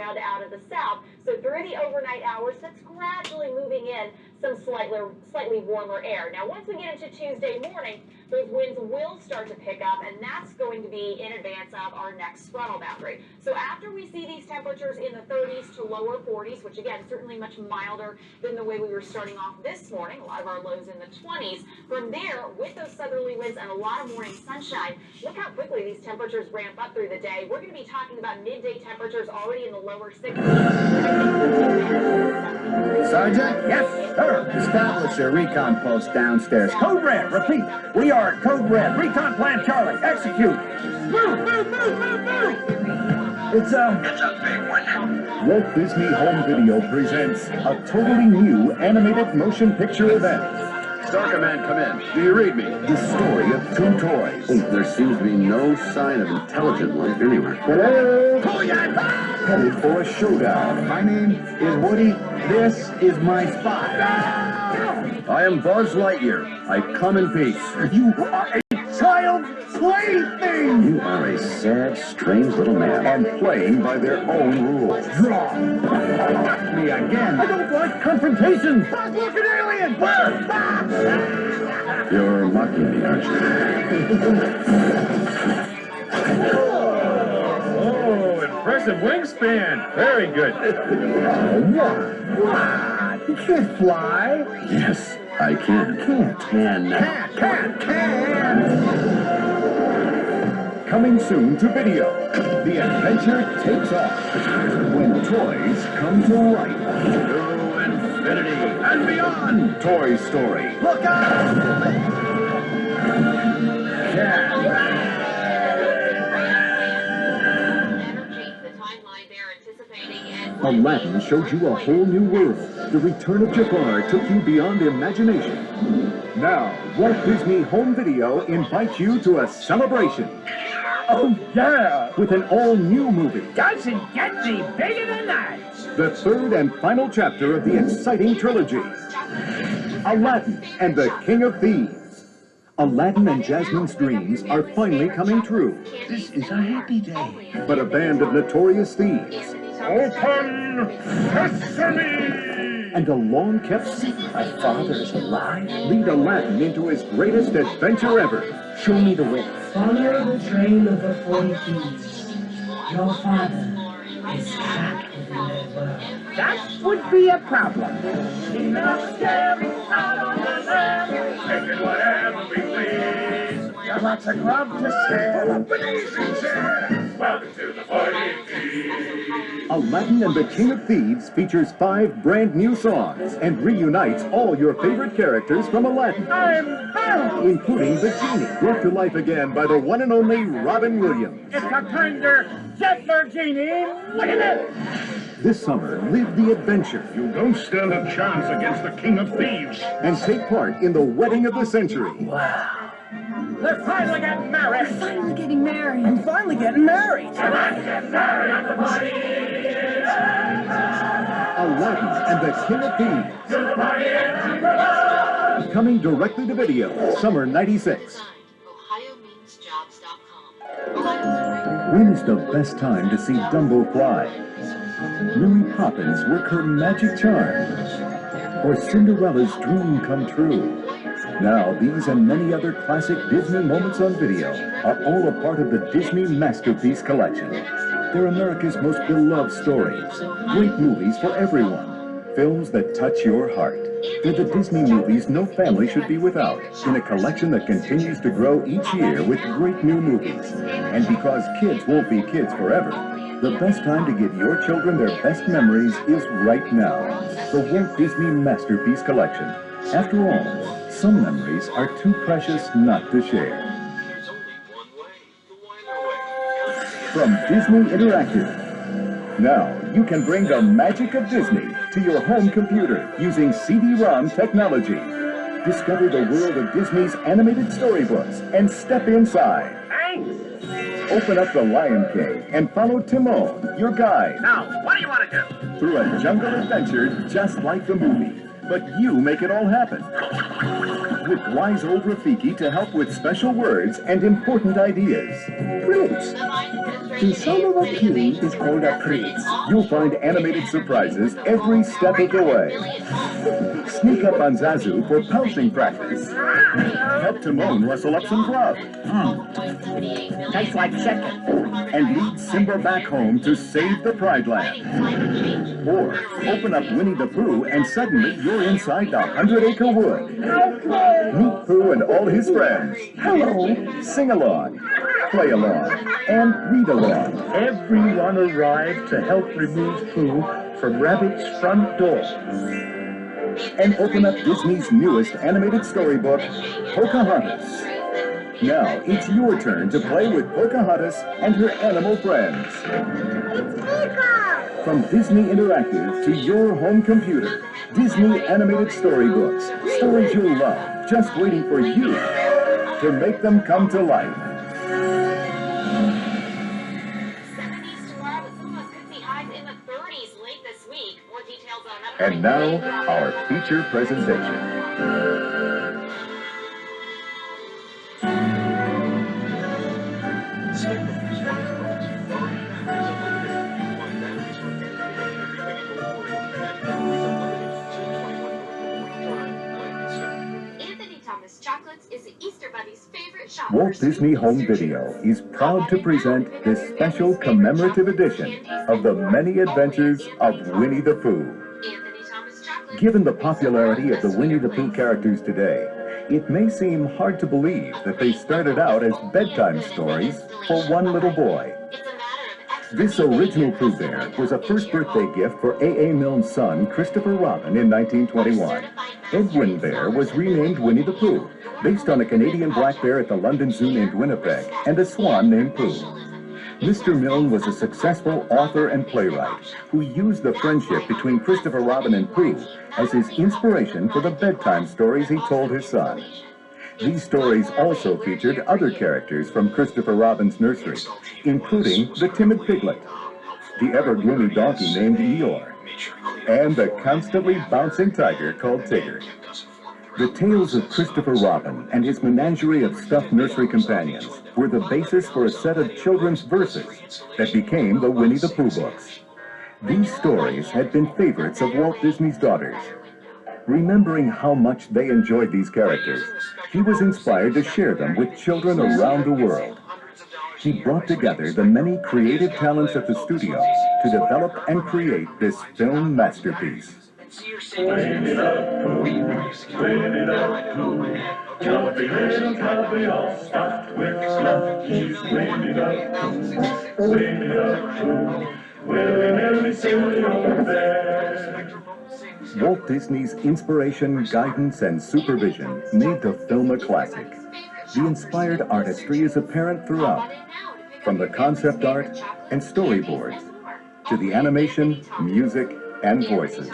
around out of the south. So through the overnight hours, that's gradually moving in some slightly warmer air. Now, once we get into Tuesday morning, those winds will start to pick up, and that's going to be in advance of our next frontal boundary. So after we see these temperatures in the 30s to lower 40s, which again, certainly much milder than the way we were starting off this morning, a lot of our lows in the 20s. From there, with those southerly winds and a lot of morning sunshine, look how quickly these temperatures ramp up through the day. We're going to be talking about midday temperatures already in the lower 60s. Sergeant? Yes, sir. Establish a recon post downstairs. Code Red, repeat. We are Code Red. Recon Plan Charlie. Execute. Move, move, move, move, move. It's a big one. Walt Disney Home Video presents a totally new animated motion picture event. Star Command, come in. Do you read me? The story of two toys. There seems to be no sign of intelligent life anywhere. Hello? Headed for a showdown. My name is Woody. This is my spy. I am Buzz Lightyear. I come in peace. You are a child plaything! You are a sad, strange little man. And playing by their own rules. Draw. Me again. I don't like confrontation! Buzz, look an alien! You're mocking me, aren't you? Oh, impressive wingspan. Very good. What? You can't fly. Yes, I can. Can. Coming soon to video. The adventure takes off. When toys come to life. To infinity and beyond. Toy Story. Look out! Aladdin showed you a whole new world. The Return of Jafar took you beyond imagination. Now, Walt Disney Home Video invites you to a celebration. Oh, yeah! With an all-new movie. Doesn't get any bigger than that! The third and final chapter of the exciting trilogy. Aladdin and the King of Thieves. Aladdin and Jasmine's dreams are finally coming true. This is a happy day. But a band of notorious thieves Open sesame! and a long-kept secret My father is alive. lead Aladdin into his greatest adventure ever. Show me the way. Follow the trail of the 40 thieves. Your father is trapped within their world. That would be a problem. Taking whatever we please. Got lots of grub to share. Welcome to the 40 Thieves. Aladdin and the King of Thieves features 5 brand new songs and reunites all your favorite characters from Aladdin, including the genie, brought to life again by the one and only Robin Williams. It's a kinder, gentler genie. Look at it. This summer, live the adventure You don't stand a chance against the King of Thieves. and take part in the wedding of the century. They're finally getting married. Finally getting married. I'm finally getting married. Aladdin and the King of Thieves. Coming directly to video, summer '96. When's the best time to see Dumbo fly? Mary Poppins work her magic charm? Or Cinderella's dream come true? Now, these and many other classic Disney moments on video are all a part of the Disney Masterpiece Collection. They're America's most beloved stories. Great movies for everyone. Films that touch your heart. They're the Disney movies no family should be without, in a collection that continues to grow each year with great new movies. And because kids won't be kids forever, the best time to give your children their best memories is right now. The Walt Disney Masterpiece Collection. After all, some memories are too precious not to share. From Disney Interactive. Now, you can bring the magic of Disney to your home computer using CD-ROM technology. Discover the world of Disney's animated storybooks and step inside. Open up the Lion King and follow Timon, your guide. Now, what do you want to do? Through a jungle adventure just like the movie. But you make it all happen. With wise old Rafiki to help with special words and important ideas. The Vice Administrator To some of a Pooh is called a treat. You'll find animated surprises every step of the way. Sneak up on Zazu for pouncing practice. Help Timon rustle up some grub. Tastes like chicken. And lead Simba back home to save the Pride Land. Or open up Winnie the Pooh and suddenly you're inside the 100-acre wood. Meet Pooh and all his friends. Hello. Sing along, play along, and read along. Everyone arrived to help remove Pooh from Rabbit's front door. And open up Disney's newest animated storybook, Pocahontas. Now it's your turn to play with Pocahontas and her animal friends. From Disney Interactive to your home computer, Disney animated storybooks, stories you'll love, just waiting for you to make them come to life. 70s tomorrow, but some of us could see highs in the 30s late this week. More details on that. And now, our feature presentation. Chocolates is the Easter Bunny's favorite shop. Walt Disney Home Video is proud to present this special commemorative edition of the many adventures of Winnie the Pooh. Given the popularity of the Winnie the Pooh characters today, it may seem hard to believe that they started out as bedtime stories for one little boy. This original Pooh Bear was a first birthday gift for A.A. Milne's son, Christopher Robin, in 1921. Edwin Bear was renamed Winnie the Pooh, based on a Canadian black bear at the London Zoo named Winnipeg, and a swan named Pooh. Mr. Milne was a successful author and playwright who used the friendship between Christopher Robin and Pooh as his inspiration for the bedtime stories he told his son. These stories also featured other characters from Christopher Robin's nursery, including the timid piglet, the ever-gloomy donkey named Eeyore, and the constantly bouncing tiger called Tigger. The tales of Christopher Robin and his menagerie of stuffed nursery companions were the basis for a set of children's verses that became the Winnie the Pooh books. These stories had been favorites of Walt Disney's daughters. Remembering how much they enjoyed these characters, he was inspired to share them with children around the world. He brought together the many creative talents at the studio to develop and create this film masterpiece. Winnie the Pooh, Winnie the Pooh, jumpy little cubby all stuffed with fluff. He's Winnie the Pooh, Winnie the Pooh, willy nilly silly old bear. Walt Disney's inspiration, guidance, and supervision made the film a classic. The inspired artistry is apparent throughout, from the concept art and storyboards to the animation, music, and voices.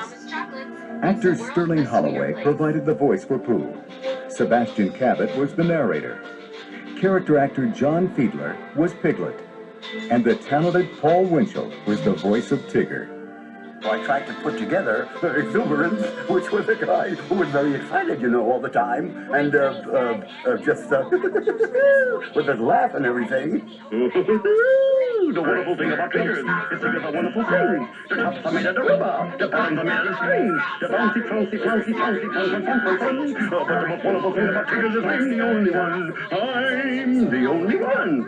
Actor Sterling Holloway provided the voice for Pooh. Sebastian Cabot was the narrator. Character actor John Fiedler was Piglet. And the talented Paul Winchell was the voice of Tigger. I tried to put together exuberance, which was a guy who was very excited, you know, all the time, and just with his laugh and everything. The wonderful thing about tigers is they give a wonderful thing. The tops are made of the rubber, the bottoms are made of the string. The bouncy, flouncy, flouncy, flouncy, flouncy, flouncy, flouncy. But the most wonderful thing about tigers is I'm the only one. I'm the only one.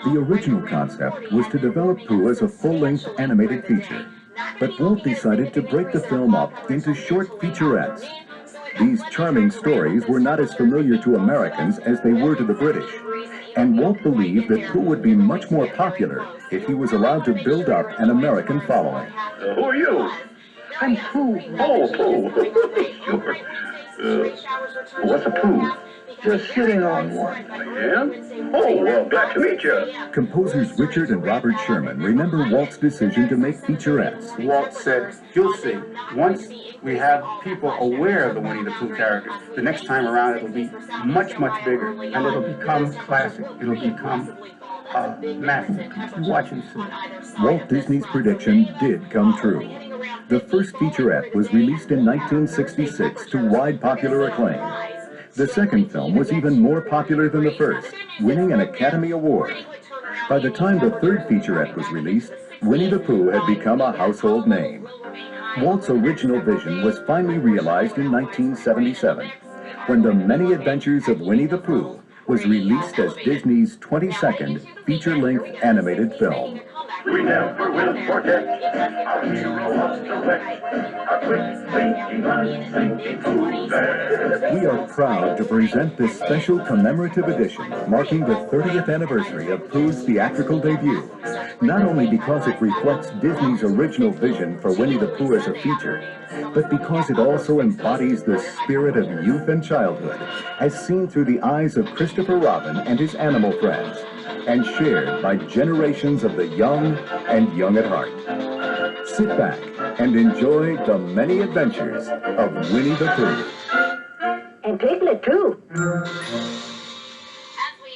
The original concept was to develop Pooh as a full-length animated feature, but Walt decided to break the film up into short featurettes. These charming stories were not as familiar to Americans as they were to the British, and Walt believed that Pooh would be much more popular if he was allowed to build up an American following. Who are you? I'm Pooh. Oh, Pooh. Sure. What's a Pooh? Just sitting on one. Yeah? Oh, well, glad to meet you. Composers Richard and Robert Sherman remember Walt's decision to make featurettes. Walt said, you'll see, once we have people aware of the Winnie the Pooh characters, the next time around it'll be much, much bigger, and it'll become classic. It'll become massive. Watch and see. Walt Disney's prediction did come true. The first featurette was released in 1966 to wide popular acclaim. The second film was even more popular than the first, winning an Academy Award. By the time the third featurette was released, Winnie the Pooh had become a household name. Walt's original vision was finally realized in 1977, when The Many Adventures of Winnie the Pooh was released as Disney's 22nd feature-length animated film. We never will forget our hero of select, a quick thinking, unthinking Pooh Bear. We are proud to present this special commemorative edition marking the 30th anniversary of Pooh's theatrical debut, not only because it reflects Disney's original vision for Winnie the Pooh as a feature, but because it also embodies the spirit of youth and childhood, as seen through the eyes of Christopher Robin and his animal friends, and shared by generations of the young and young at heart. Sit back and enjoy the many adventures of Winnie the Pooh. And Piglet, too. As we